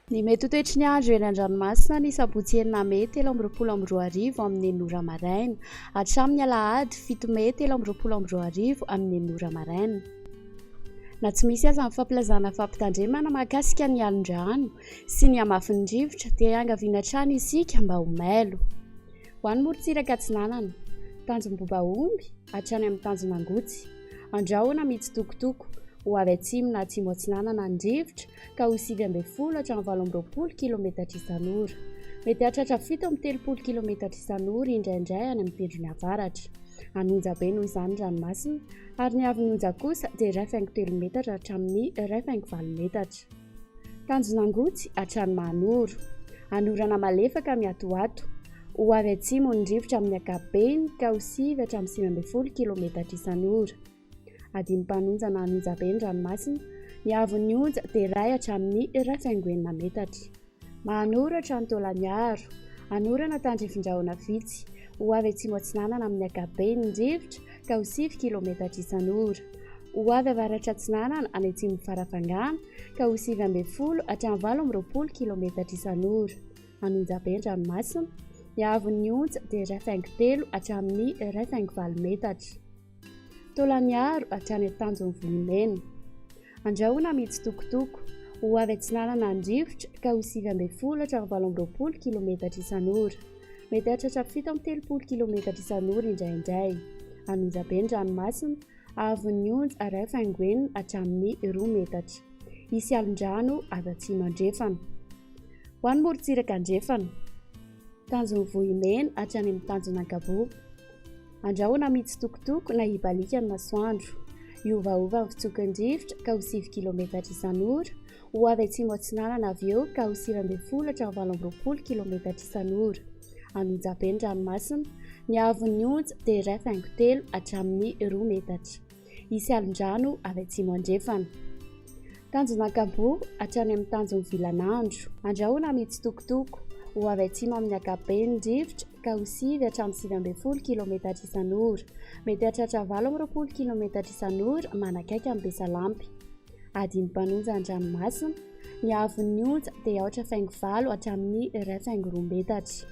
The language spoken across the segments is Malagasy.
Ny mety ho toetry ny andro eny an-dranomasina ny sabotsy enina May 7 amin'ny 9 maraina hatramin'ny alahady 7 May 7 amin'ny 9 maraina. Na tsy misy aza ny fampilazana fampitandremana mahakasika ny alondrano sy ny hamafin'ny rivotra dia angaviana hatrany isika mba ho mailo. Ho an'ny morontsiraka Atsinanana, Tanjomboba omby hatrany amin'ny Tanjonangotsy, andrahoana mitsitokotoko ho avy atsimo na atsimo Atsinanana ny rivotra ka ho 9 hatramin'ny 20 kilometatra isan'ora. Mety hahatratra 7 amin'ny 30 kilometatra isan'ora indraindray any amin'ny tendrony avaratra. Anonja be noho izany ny ranomasina ary ny avin'onja kosa dia 2.3 metatra hatramin'ny 2.4 metatra. Tanjonangotsy hatrany Mahanoro, anorana malefaka miatoato, ho avy atsimo ny rivotra amin'ny ankapobeny ka ho 9 hatramin'ny 9 kilometatra isan'ora. Adiny mpanonja na anonja be ny ranomasina, ny avon'ny onja dia 1 hatramin'ny 2.9 metatra. Mahanoro hatrany Tolagnaro, anorana tandrifindrahona vitsy, ho avy atsimo Atsinanana amin'ny ankapobeny ny rivotra ka ho 7 kilometatra isan'ora. Ho avy avaratra Atsinanana any atsimo Farafangana ka ho 9 hatramin'ny 20 kilometatra isan'ora. Anonja be ny ranomasina, ny avon'ny onja dia 2.3 hatramin'ny 2.4 metatra. Tolagnaro hatrany Tanjomvohimena, andrahoana mitsitokotoko, ho avy Atsinanana ny rivotra ka ho 9 hatramin'ny 20 kilometatra isan'ora. Mety hahatratra 7 amin'ny 30 kilometatra isan'ora indraindray. Anonja be ny ranomasina, avon'ny onja 2.9 hatramin'ny 2 metatra. Hisy alondrano avy atsimo andrefana. Ho an'ny morontsiraka andrefana, Tanjomvohimena hatrany amin'ny Tanjonankabobo, andrahoana mitsitokotoko na hibalika ny masoandro, iovaova ny fitsokon'ny rivotra ka ho 7 kilometatra isan'ora, ho avy atsimo Atsinanana avy eo ka ho 9 hatramin'ny 20 kilometatra isan'ora. Anonja be ny ranomasina, ny avon'ny onja dia 2.3 hatramin'ny 2 metatra. Hisy alondrano avy atsimo andrefana. Tanjonankabobo hatrany amin'ny Tanjonvilanandro, andrahoana mitsitokotoko, ho avy atsimo amin'ny ankapobeny ny rivotra ka ho 7 hatramin'ny 9 kilometatra isan'ora. Mety hahatratra 20 kilometatra isan'ora manakaiky amin'ny Besalampy. Adiny mpanonja ny ranomasina, ny avon'ny onja dia 8.4 hatramin'ny 2.2 metatra.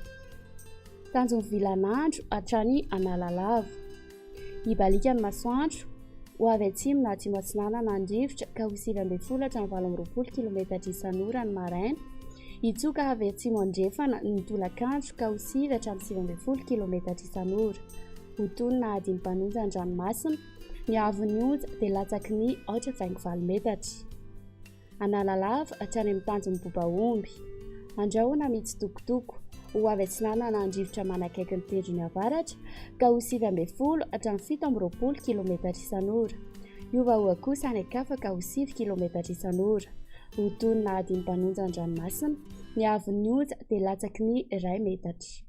Tanjonvilanandro hatrany Analalava, hibalika ny masoandro, ho avy atsimo na atsimo Atsinanana ny rivotra ka ho 9 hatramin'ny 20 kilometatra isan'ora ny maraina. Hitsoka avy atsimo andrefana ny tolakandro ka ho 7 hatramin'ny 9 kilometatra isan'ora. Ho tonona adiny mpanonja ny ranomasina, ny avon'ny onja dia latsaky ny 8.4 metatra. Analalava hatrany amin'ny Tanjomboba omby, andrahoana mitsitokotoko, ho avy Atsinanana ny rivotra manakaiky ny tendrony avaratra ka ho 9 hatramin'ny 17 kilometatra isan'ora. Iovaova kosa any ankafa ka ho 7 kilometatra isan'ora. Ho tonona adiny mpanonja ny ranomasina, ny avon'ny onja dia latsaky ny 1 metatra.